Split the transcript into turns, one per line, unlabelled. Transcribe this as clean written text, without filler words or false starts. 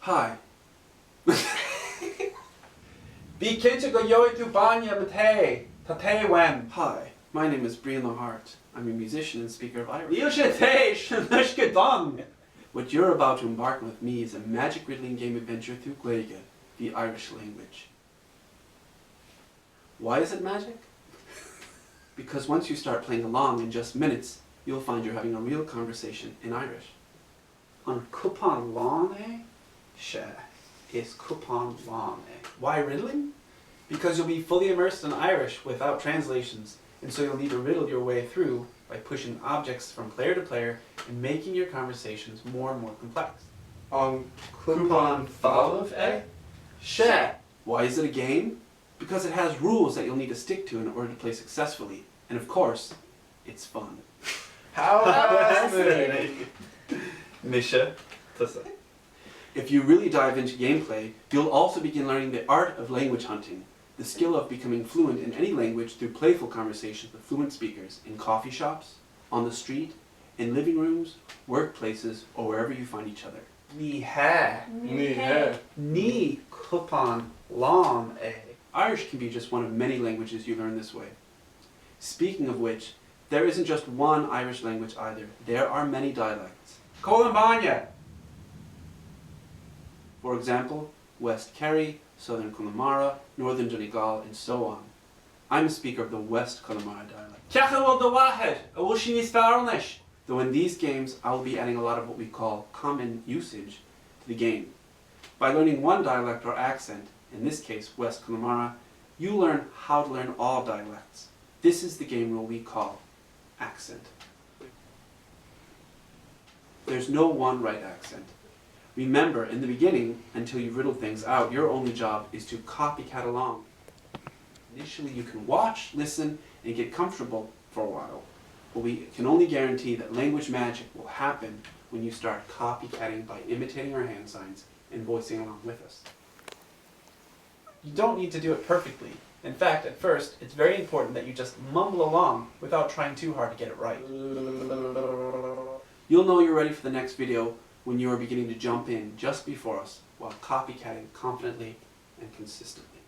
Hi.
Bhí cinnte go leor tú bainne ma té, tá té wein.
Hi, my name is Brían Ó. I'm a musician and speaker of Irish.
Níl sé téis, nuis go don.
What you're about to embark on with me is a magic riddling game adventure through Gaeilge, the Irish language. Why is it magic? Because once you start playing along in just minutes, you'll find you're having a real conversation in Irish.
An cúpán lán Se is cúpán lán Why riddling? Because you'll be fully immersed in Irish without translations, and so you'll need to riddle your way through by pushing objects from player to player and making your conversations more and more complex.
An cúpán fáilimh
Se.
Why is it a game? Because it has rules that you'll need to stick to in order to play successfully. And of course, it's fun.
How
fascinating. Misha, tusa.
If you really dive into gameplay, you'll also begin learning the art of language hunting, the skill of becoming fluent in any language through playful conversations with fluent speakers in coffee shops, on the street, in living rooms, workplaces, or wherever you find each other.
Ní hé. Ní cúpán lán
Irish can be just one of many languages you learn this way. Speaking of which, there isn't just one Irish language either. There are many dialects.
Colin bainne.
For example, West Kerry, Southern Connemara, Northern Donegal, and so on. I'm a speaker of the West Connemara dialect.
Ceacha bhfuil do wahead, a bhfuil sin níos fearr leis.
Though in these games, I will be adding a lot of what we call common usage to the game. By learning one dialect or accent, in this case West Connemara, you learn how to learn all dialects. This is the game rule we call accent. There's no one right accent. Remember, in the beginning, until you riddle things out, your only job is to copycat along. Initially you can watch, listen, and get comfortable for a while, but we can only guarantee that language magic will happen when you start copycatting by imitating our hand signs and voicing along with us.
You don't need to do it perfectly. In fact, at first, it's very important that you just mumble along without trying too hard to get it right.
You'll know you're ready for the next video when you are beginning to jump in just before us while copycatting confidently and consistently.